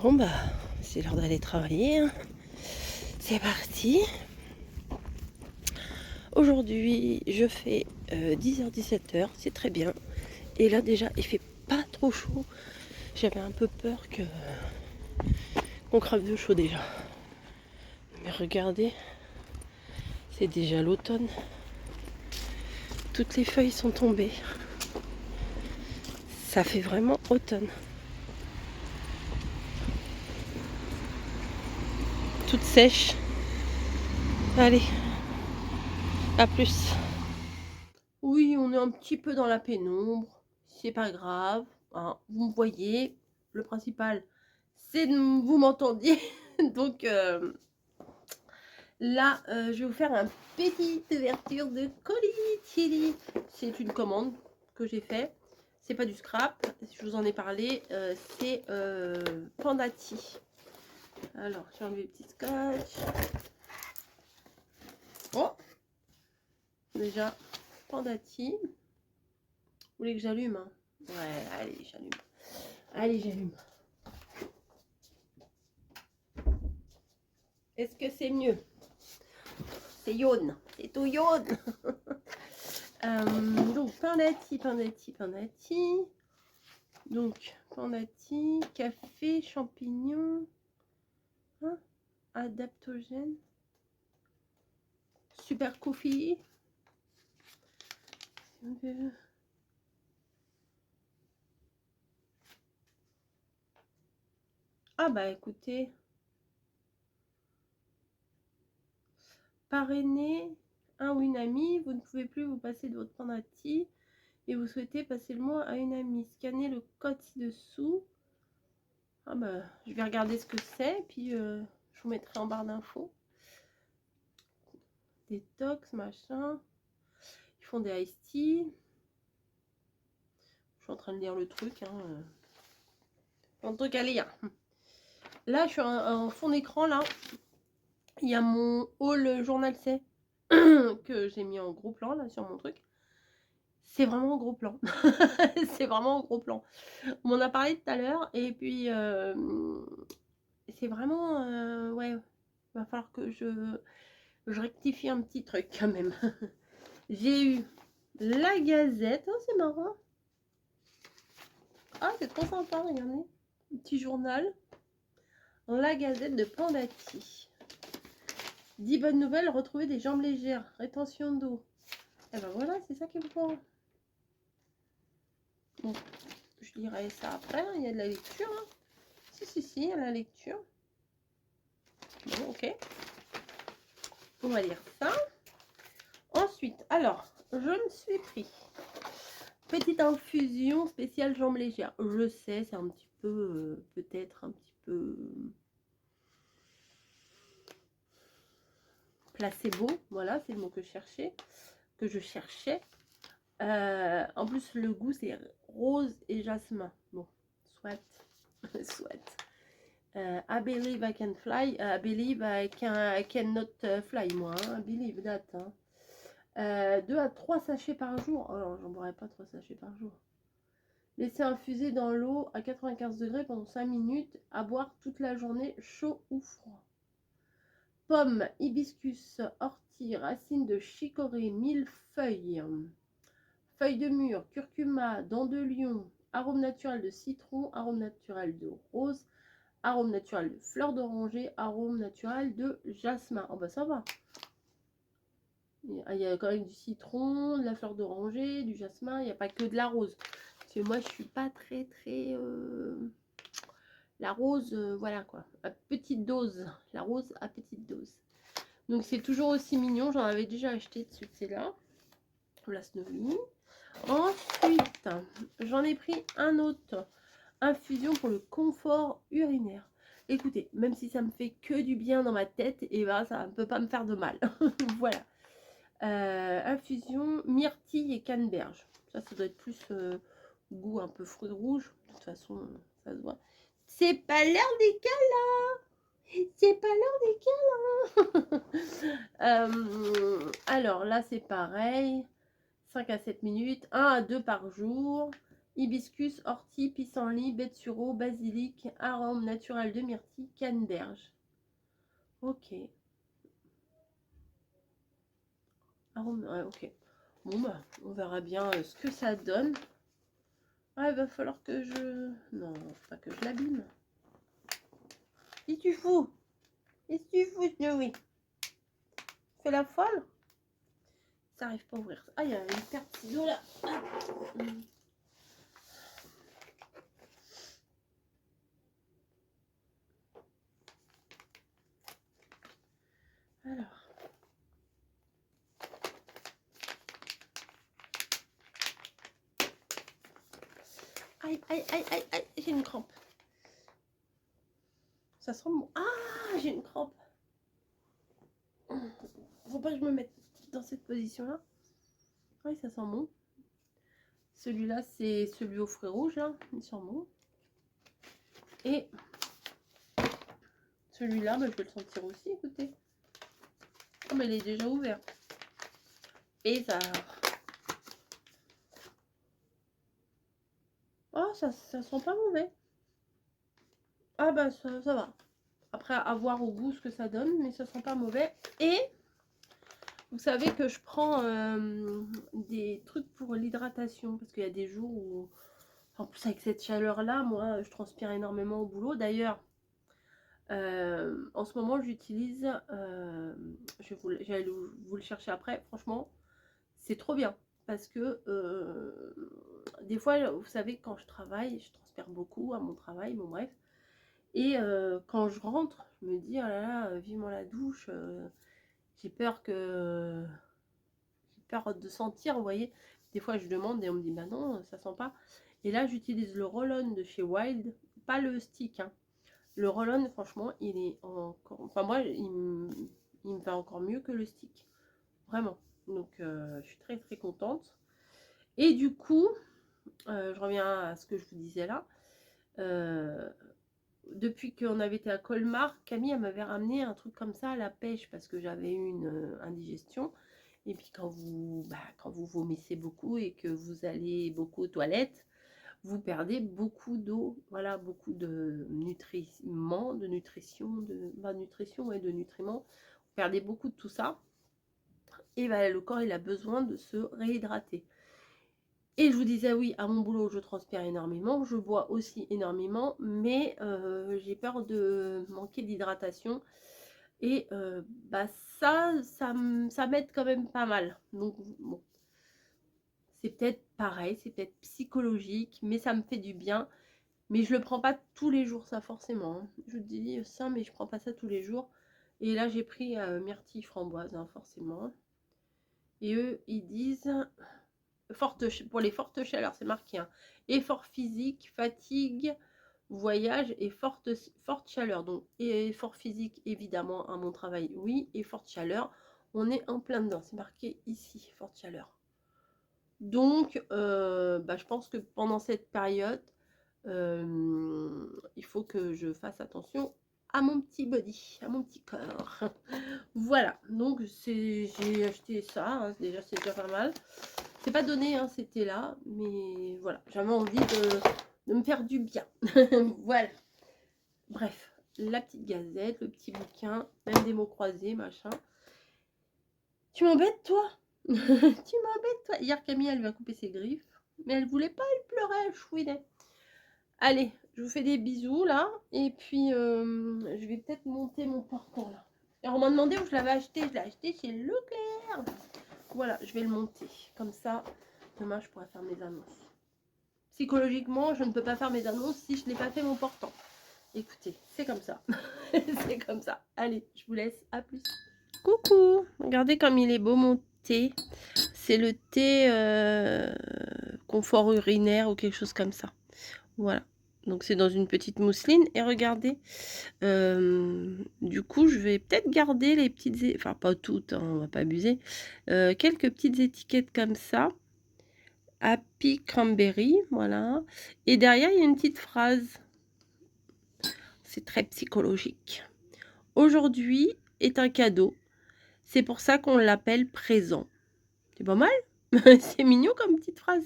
Bon bah, c'est l'heure d'aller travailler, hein. C'est parti. Aujourd'hui, je fais 10h-17h, c'est très bien. Et là déjà, il fait pas trop chaud. J'avais un peu peur qu'on crève de chaud déjà. Mais regardez, c'est déjà l'automne. Toutes les feuilles sont tombées. Ça fait vraiment automne. Toutes sèches. Allez, à plus. Oui, on est un petit peu dans la pénombre. C'est pas grave, hein. Vous me voyez. Le principal, c'est de vous m'entendiez. Donc là, je vais vous faire une petite ouverture de colis chili. C'est une commande que j'ai fait. C'est pas du scrap, je vous en ai parlé. C'est Pandati. Alors, j'ai enlevé le petit scotch. Oh, déjà, Pandati. Vous voulez que j'allume, hein? Ouais, allez, j'allume. Allez, j'allume. Est-ce que c'est mieux? C'est yaune, c'est tout yaune. Donc, Pandati. Donc, Pandati, café, champignons, hein, adaptogène, super coffee. Ah bah écoutez, parrainer un ou une amie, vous ne pouvez plus vous passer de votre Pandati et vous souhaitez passer le mot à une amie. Scannez le code ci-dessous. Ah bah, je vais regarder ce que c'est, puis je vous mettrai en barre d'infos. Détox, machin. Ils font des iced tea. Je suis en train de lire le truc. Hein. Un truc à lire. Là, je suis en fond d'écran, là. Il y a mon haul journal C que j'ai mis en gros plan, là, sur mon truc. C'est vraiment en gros plan. C'est vraiment en gros plan. On m'en a parlé tout à l'heure. Et puis, c'est vraiment... ouais, il va falloir que je rectifie un petit truc, quand même. J'ai eu la Gazette. Oh, c'est marrant. Ah, c'est trop sympa, regardez. Un petit journal. La Gazette de Pandati. 10 bonnes nouvelles, retrouver des jambes légères, rétention d'eau. Et ben voilà, c'est ça qu'il me faut. Bon, je lirai ça après, il y a de la lecture. Hein. Si, il y a la lecture. Bon, ok. On va lire ça. Ensuite, alors, je me suis pris petite infusion spéciale jambes légères. Je sais, c'est un petit peu, peut-être un petit peu placebo. Voilà, c'est le mot que je cherchais. En plus, le goût, c'est rose et jasmin. Bon, soit. Soit. I believe I can fly. I believe I cannot fly, moi. Hein. I believe that. Hein. 2 à 3 sachets par jour. Alors, j'en boirai pas 3 sachets par jour. Laissez infuser dans l'eau à 95 degrés pendant 5 minutes. À boire toute la journée, chaud ou froid. Pommes, hibiscus, ortie, racines de chicorée, millefeuille. Feuilles de mûre, curcuma, dents de lion, arôme naturel de citron, arôme naturel de rose, arôme naturel de fleur d'oranger, arôme naturel de jasmin. Oh bah ça va. Il y a quand même du citron, de la fleur d'oranger, du jasmin, il n'y a pas que de la rose. Parce que moi je suis pas très la rose, voilà quoi, à petite dose. La rose à petite dose. Donc c'est toujours aussi mignon, j'en avais déjà acheté de celui-là. La Snowy. Ensuite, j'en ai pris un autre. Infusion pour le confort urinaire. Écoutez, même si ça me fait que du bien dans ma tête, et ben ça ne peut pas me faire de mal. Voilà. Infusion myrtille et canneberge. Ça doit être plus goût un peu fruits rouges. De toute façon, ça se voit. C'est pas l'heure des câlins. C'est pas l'heure des câlins. Alors là, c'est pareil. 5 à 7 minutes, 1 à 2 par jour. hibiscus, ortie, pissenlit, baie de sureau, basilic, arôme naturel de myrtille, canneberge. Ok. Arôme, ouais, ok. Bon bah, on verra bien ce que ça donne. Ah, il va falloir que je... Non, faut pas que je l'abîme. Qu'est-ce que tu fous? Qu'est-ce que tu fous, Snowy? Fais la folle? Ça arrive pas à ouvrir. Ah, il y a une paire de ciseaux là. Alors. Aïe, aïe, aïe, aïe, aïe, j'ai une crampe. Ça sent bon. Ah, j'ai une crampe. Faut pas que je me mette dans cette position-là. Oui, ça sent bon. Celui-là, c'est celui aux fruits rouges, là. Il sent bon. Et celui-là, bah, je vais le sentir aussi, écoutez. Oh, mais il est déjà ouvert. Bizarre. Oh, ça sent pas mauvais. Ah bah ça va. Après, à voir au goût ce que ça donne, mais ça sent pas mauvais. Et vous savez que je prends des trucs pour l'hydratation, parce qu'il y a des jours où, en plus avec cette chaleur-là, moi, je transpire énormément au boulot. D'ailleurs, en ce moment, j'utilise, je vais vous le chercher après, franchement, c'est trop bien. Parce que des fois, vous savez, quand je travaille, je transpire beaucoup à mon travail, bon bref. Et quand je rentre, je me dis, oh là là, vivement la douche, j'ai peur de sentir, vous voyez. Des fois, je demande et on me dit, bah non, ça sent pas. Et là, j'utilise le roll-on de chez Wild, pas le stick, hein. Le roll-on, franchement, il est encore... Enfin, moi, il me va encore mieux que le stick. Vraiment. Donc, je suis très, très contente. Et du coup, je reviens à ce que je vous disais là. Depuis qu'on avait été à Colmar, Camille elle m'avait ramené un truc comme ça à la pêche parce que j'avais eu une indigestion. Et puis quand vous vomissez beaucoup et que vous allez beaucoup aux toilettes, vous perdez beaucoup d'eau, voilà, beaucoup de nutriments, de nutrition, nutrition et de nutriments. Vous perdez beaucoup de tout ça. Et bah, le corps il a besoin de se réhydrater. Et je vous disais, oui, à mon boulot, je transpire énormément, je bois aussi énormément, mais j'ai peur de manquer d'hydratation. Et bah ça m'aide quand même pas mal. Donc, bon, c'est peut-être pareil, c'est peut-être psychologique, mais ça me fait du bien. Mais je le prends pas tous les jours, ça, forcément, hein. Je vous dis ça, mais je prends pas ça tous les jours. Et là, j'ai pris myrtille framboise, hein, forcément. Et eux, ils disent... pour les fortes chaleurs, c'est marqué, hein. Effort physique, fatigue, voyage et forte chaleur. Donc, effort physique, évidemment, à mon travail, oui. Et forte chaleur, on est en plein dedans. C'est marqué ici, forte chaleur. Donc, bah, je pense que pendant cette période, il faut que je fasse attention à mon petit body, à mon petit corps. Voilà, donc j'ai acheté ça, hein, déjà c'est déjà pas mal. C'est pas donné, hein, c'était là, mais voilà, j'avais envie de me faire du bien. Voilà. Bref, la petite gazette, le petit bouquin, même des mots croisés, machin. Tu m'embêtes, toi? Tu m'embêtes, toi? Hier, Camille, elle lui a coupé ses griffes, mais elle voulait pas, elle pleurait, elle chouinait. Allez, je vous fais des bisous, là, et puis je vais peut-être monter mon portant, là. Alors, on m'a demandé où je l'avais acheté, je l'ai acheté chez Leclerc. Voilà, je vais le monter, comme ça, demain, je pourrai faire mes annonces. Psychologiquement, je ne peux pas faire mes annonces si je n'ai pas fait mon portant. Écoutez, c'est comme ça. C'est comme ça. Allez, je vous laisse. À plus. Coucou. Regardez comme il est beau mon thé. C'est le thé confort urinaire ou quelque chose comme ça. Voilà. Donc c'est dans une petite mousseline. Et regardez. Du coup, je vais peut-être garder les petites... Enfin, pas toutes, hein, on va pas abuser. Quelques petites étiquettes comme ça. Happy Cranberry, voilà. Et derrière, il y a une petite phrase. C'est très psychologique. Aujourd'hui est un cadeau. C'est pour ça qu'on l'appelle présent. C'est pas mal? C'est mignon comme petite phrase.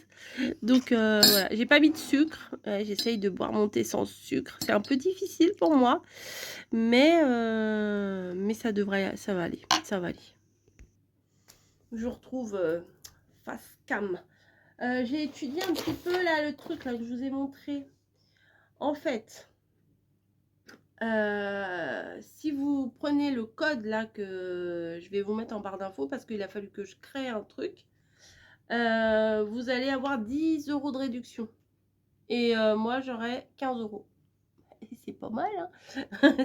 Donc voilà, j'ai pas mis de sucre. J'essaye de boire mon thé sans sucre. C'est un peu difficile pour moi, mais ça va aller, ça va aller. Je vous retrouve face cam. J'ai étudié un petit peu là le truc là que je vous ai montré. En fait, si vous prenez le code là que je vais vous mettre en barre d'infos parce qu'il a fallu que je crée un truc, vous allez avoir 10 € de réduction. Et moi, j'aurai 15 €. C'est pas mal, hein.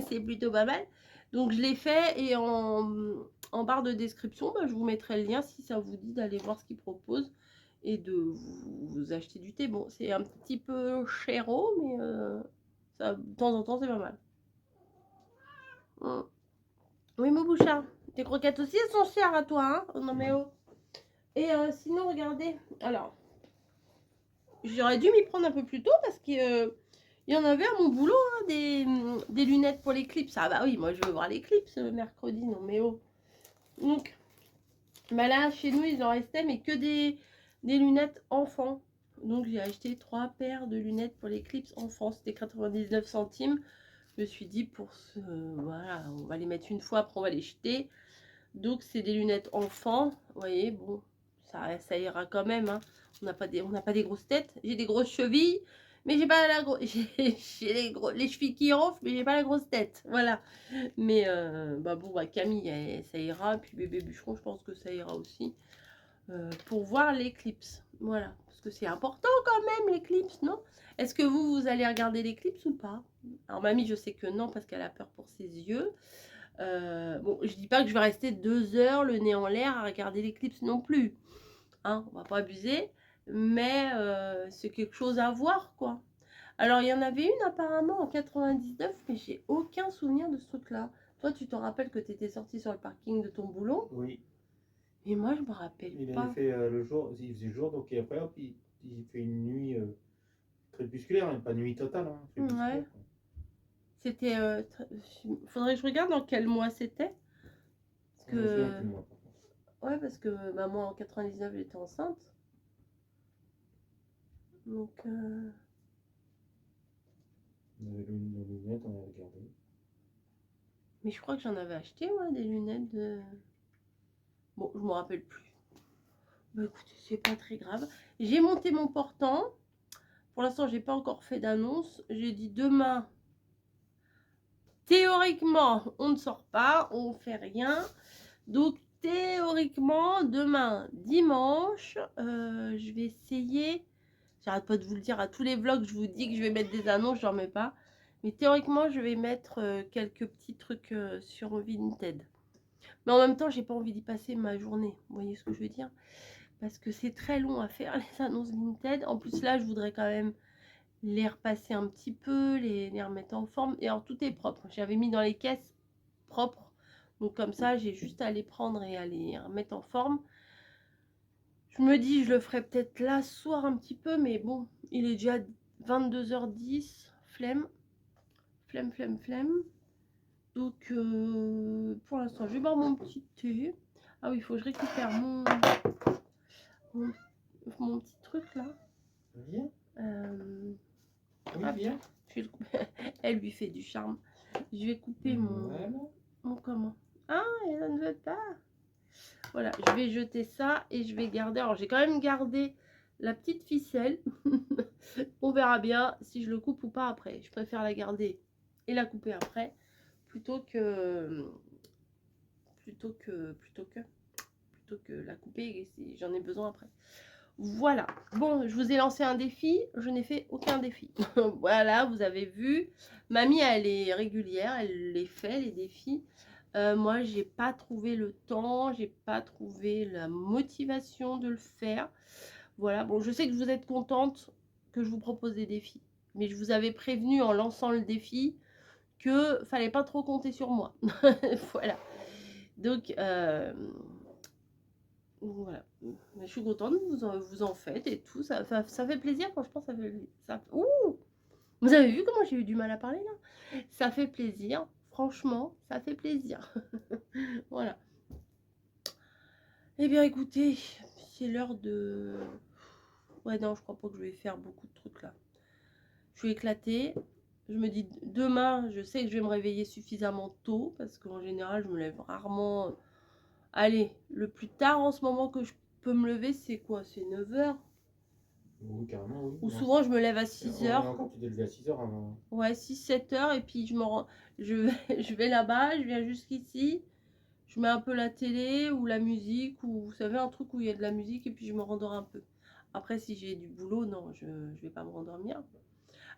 C'est plutôt pas mal. Donc, je l'ai fait et en barre de description, bah, je vous mettrai le lien si ça vous dit d'aller voir ce qu'ils proposent et de vous acheter du thé. Bon, c'est un petit peu chéro, mais ça, de temps en temps, c'est pas mal. Oui, mon bouchard. Tes croquettes aussi, elles sont chères à toi, hein? Oh, non, mais oh. Et sinon, regardez. Alors, j'aurais dû m'y prendre un peu plus tôt parce que il y en avait à mon boulot, hein, des lunettes pour l'éclipse. Ah bah oui, moi je veux voir l'éclipse mercredi, non mais oh. Donc, bah là, chez nous, il en restait, mais que des lunettes enfants. Donc j'ai acheté 3 paires de lunettes pour l'éclipse enfant. C'était 99 centimes. Je me suis dit, voilà, on va les mettre une fois, après on va les jeter. Donc c'est des lunettes enfants. Vous voyez, bon, ça ira quand même, hein. On n'a pas des grosses têtes. J'ai des grosses chevilles, mais j'ai pas la grosse. J'ai les chevilles qui ronflent, mais j'ai pas la grosse tête. Voilà. Mais bah bon, bah Camille, ça ira. Puis bébé bûcheron, je pense que ça ira aussi. Pour voir l'éclipse. Voilà. Parce que c'est important quand même, l'éclipse, non? Est-ce que vous allez regarder l'éclipse ou pas? Alors mamie, je sais que non, parce qu'elle a peur pour ses yeux. Bon, je dis pas que je vais rester 2 heures le nez en l'air à regarder l'éclipse non plus, hein, on va pas abuser, mais c'est quelque chose à voir, quoi. Alors, il y en avait une apparemment en 99, mais j'ai aucun souvenir de ce truc-là. Toi, tu te rappelles que tu étais sortie sur le parking de ton boulot? Oui. Et moi, je me rappelle Il pas. avait fait le jour, il faisait jour, donc et après, hop, il fait une nuit crépusculaire, hein, pas nuit totale, hein, crépusculaire. Ouais. C'était. Faudrait que je regarde dans quel mois c'était. Parce Je me souviens que. plus, moi, par contre. Ouais, parce que bah, moi en 99, j'étais enceinte. Donc. On avait nos lunettes, on a regardé. Mais je crois que j'en avais acheté, ouais, des lunettes de. Bon, je me rappelle plus. Bah écoutez, c'est pas très grave. J'ai monté mon portant. Pour l'instant, j'ai pas encore fait d'annonce. J'ai dit demain. Théoriquement, on ne sort pas, on fait rien. Donc théoriquement, demain, dimanche, je vais essayer. J'arrête pas de vous le dire à tous les vlogs, je vous dis que je vais mettre des annonces, j'en mets pas. Mais théoriquement, je vais mettre quelques petits trucs sur Vinted. Mais en même temps, j'ai pas envie d'y passer ma journée. Vous voyez ce que je veux dire? Parce que c'est très long à faire les annonces Vinted. En plus, là, je voudrais quand même les repasser un petit peu, les remettre en forme. Et alors, tout est propre. J'avais mis dans les caisses propres. Donc, comme ça, j'ai juste à les prendre et à les remettre en forme. Je me dis, je le ferai peut-être là, ce soir, un petit peu. Mais bon, il est déjà 22h10. Flemme. Flemme, flemme, flemme. Donc, pour l'instant, je vais boire mon petit thé. Ah oui, il faut que je récupère mon petit truc là. Viens. Oui, Hop, viens. elle lui fait du charme. Je vais couper mon comment. Ah, elle ne veut pas. Voilà, je vais jeter ça et je vais garder. Alors, j'ai quand même gardé la petite ficelle. On verra bien si je le coupe ou pas après. Je préfère la garder et la couper après plutôt que la couper si j'en ai besoin après. Voilà. Bon, je vous ai lancé un défi. Je n'ai fait aucun défi. Voilà, vous avez vu. Mamie, elle est régulière. Elle les fait, les défis. Moi, j'ai pas trouvé le temps. J'ai pas trouvé la motivation de le faire. Voilà. Bon, je sais que vous êtes contente que je vous propose des défis. Mais je vous avais prévenu en lançant le défi que fallait pas trop compter sur moi. Voilà. Donc, voilà. Je suis contente, vous en faites et tout. Ça fait plaisir, franchement, Ouh! Vous avez vu comment j'ai eu du mal à parler là? Ça fait plaisir, franchement, ça fait plaisir. Voilà. Eh bien, écoutez, c'est l'heure de... Ouais, non, je crois pas que je vais faire beaucoup de trucs là. Je suis éclatée. Je me dis, demain, je sais que je vais me réveiller suffisamment tôt, parce qu'en général, je me lève rarement. Allez, le plus tard en ce moment que je peux me lever, c'est quoi? C'est 9h. Oui, carrément, oui. Ou Non. souvent, je me lève à Ouais, 6h. encore, tu t'es levé à 6h avant. Ouais, 6-7h, et puis je vais là-bas, je viens jusqu'ici. Je mets un peu la télé ou la musique, ou vous savez, un truc où il y a de la musique, et puis je me rendors un peu. Après, si j'ai du boulot, non, je vais pas me rendormir.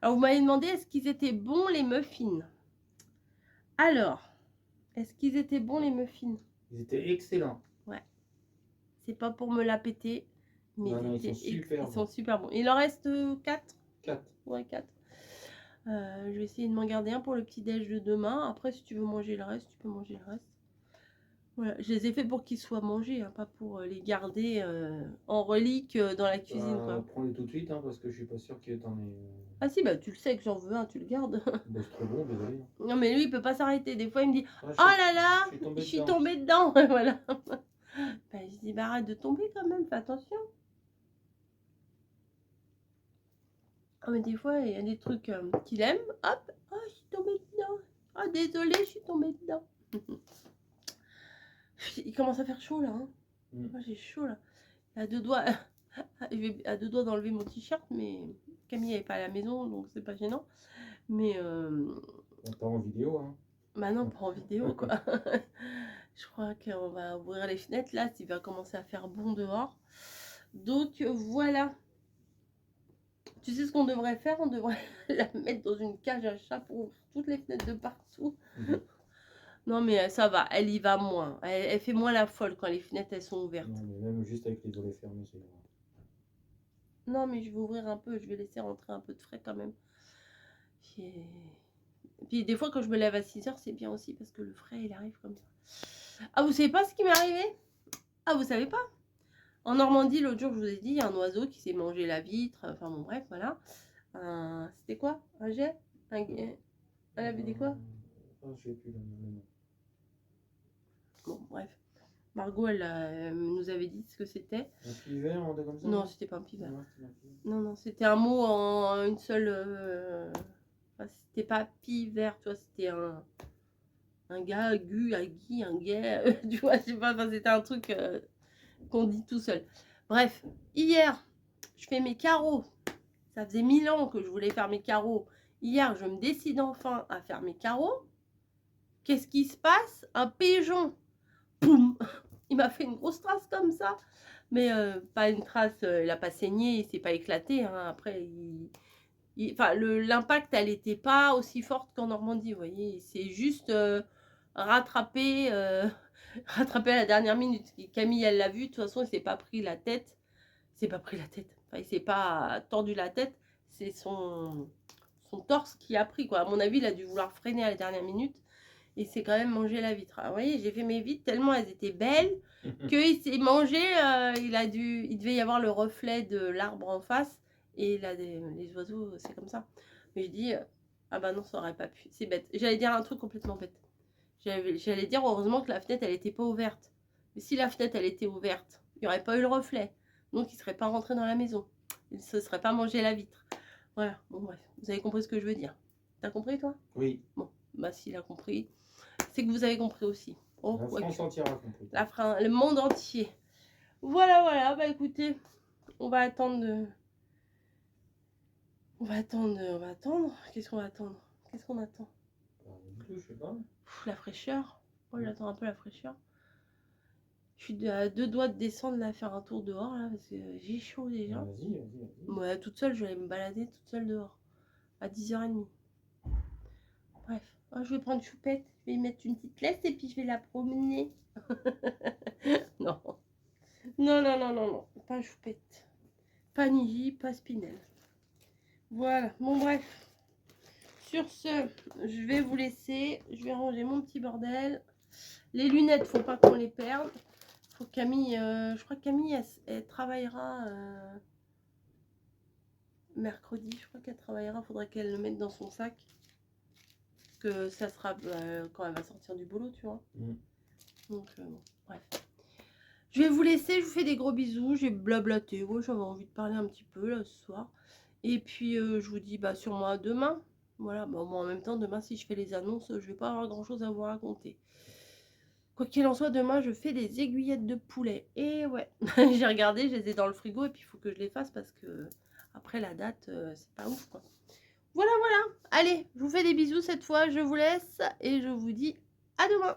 Alors, vous m'avez demandé, est-ce qu'ils étaient bons les muffins? Alors, est-ce qu'ils étaient bons les muffins? Ils étaient excellents. Ouais. C'est pas pour me la péter, mais Non, non, ils sont ils super sont bons. super bons. Il en reste 4? 4. Ouais, 4. Je vais essayer de m'en garder un pour le petit-déj de demain. Après, si tu veux manger le reste, tu peux manger le reste. Voilà, je les ai fait pour qu'ils soient mangés, hein, pas pour les garder en relique dans la cuisine, quoi. Prends-les tout de suite, hein, parce que je suis pas sûr que t'en aies. Ah si, bah tu le sais que j'en veux un, tu le gardes. Bah, c'est trop bon, désolé. Non, mais lui, il peut pas s'arrêter. Des fois, il me dit, Ah, oh là là, je suis je tombé suis dedans. tombée dedans. Voilà. Bah, je dis, bah arrête de tomber quand même, fais attention. Ah, mais des fois, il y a des trucs qu'il aime. Hop, oh, je suis tombée dedans. Ah, désolée, je suis tombée dedans. Il commence à faire chaud là. Hein. Moi, j'ai chaud là. À deux doigts, à deux doigts d'enlever mon t-shirt, mais Camille n'est pas à la maison, donc c'est pas gênant. Mais Pas en vidéo, hein. bah non, pas en vidéo quoi. Je crois qu'on va ouvrir les fenêtres là, s'il va commencer à faire bon dehors. Donc voilà. Tu sais ce qu'on devrait faire? On devrait la mettre dans une cage à chat pour ouvrir toutes les fenêtres de partout. Non mais ça va, elle y va moins. Elle fait moins la folle quand les fenêtres elles sont ouvertes. Non, mais même juste avec les volets fermés, c'est grave. Non mais je vais ouvrir un peu, je vais laisser rentrer un peu de frais quand même. Puis des fois quand je me lève à 6h, c'est bien aussi parce que le frais il arrive comme ça. Ah, vous savez pas ce qui m'est arrivé? Ah, vous savez pas? En Normandie, l'autre jour, je vous ai dit, il y a un oiseau qui s'est mangé la vitre. Enfin bon, bref, voilà. C'était quoi? Un jet? Elle avait dit quoi? Ah, je sais plus le nom. Bon, bref. Margot, elle nous avait dit ce que c'était. Un pivert, un truc comme ça? Non, c'était pas un pivert. Non, c'était pas un pivert. Non, non, c'était un mot en une seule... Enfin, c'était pas pivert, tu vois, c'était un gars, un gui, un gay, tu vois, je sais pas, enfin, c'était un truc qu'on dit tout seul. Bref, hier, je fais mes carreaux. Ça faisait 1000 ans que je voulais faire mes carreaux. Hier, je me décide enfin à faire mes carreaux. Qu'est-ce qui se passe? Un pigeon. Poum! Il m'a fait une grosse trace comme ça. Mais pas une trace, il n'a pas saigné, il s'est pas éclaté. Hein. Après, enfin, l'impact, elle n'était pas aussi forte qu'en Normandie, vous voyez. C'est juste rattrapé, rattrapé à la dernière minute. Camille, elle l'a vu, de toute façon, il s'est pas pris la tête. Il s'est pas pris la tête. Enfin, il s'est pas tordu la tête. C'est son torse qui a pris, quoi. À mon avis, il a dû vouloir freiner à la dernière minute. Il s'est quand même mangé la vitre. Alors, vous voyez, j'ai fait mes vitres tellement elles étaient belles qu'il s'est mangé. Il devait y avoir le reflet de l'arbre en face. Et là, les oiseaux, c'est comme ça. Mais je dis, ah bah non, ça aurait pas pu. C'est bête. J'allais dire un truc complètement bête. J'allais dire, heureusement que la fenêtre, elle n'était pas ouverte. Mais si la fenêtre, elle était ouverte, il n'y aurait pas eu le reflet. Donc, il ne serait pas rentré dans la maison. Il ne se serait pas mangé la vitre. Voilà, bon bref, vous avez compris ce que je veux dire. T'as compris, toi? Oui. Bon, bah s'il a compris, c'est que vous avez compris aussi. Oh, La France entière a compris. Le monde entier. Voilà, voilà, bah écoutez, on va attendre. On va attendre. Qu'est-ce qu'on va attendre? Qu'est-ce qu'on attend? Je sais pas. La fraîcheur. Moi, j'attends un peu la fraîcheur. Je suis à deux doigts de descendre là, faire un tour dehors là, parce que j'ai chaud déjà. Vas-y. Ouais, toute seule, je vais aller me balader toute seule dehors. À 10h30. Bref, je vais prendre Choupette, je vais y mettre une petite laisse et puis je vais la promener. Non. Non, pas Choupette. Pas Niji, pas Spinel. Voilà, bon bref. Sur ce, je vais vous laisser. Je vais ranger mon petit bordel. Les lunettes, faut pas qu'on les perde. Faut Camille, je crois que Camille, elle travaillera mercredi. Je crois qu'elle travaillera. Faudrait qu'elle le mette dans son sac. Que ça sera quand elle va sortir du boulot, tu vois. Donc, bon, bref. Je vais vous laisser, je vous fais des gros bisous. J'ai blablaté. Ouais, j'avais envie de parler un petit peu là ce soir. Et puis je vous dis bah sûrement à demain. Voilà, bon, en même temps, demain, si je fais les annonces, je vais pas avoir grand chose à vous raconter. Quoi qu'il en soit, demain, je fais des aiguillettes de poulet. Et ouais, j'ai regardé, je les ai dans le frigo et puis il faut que je les fasse parce que après la date, c'est pas ouf quoi. Voilà, voilà. Allez, je vous fais des bisous cette fois, je vous laisse et je vous dis à demain.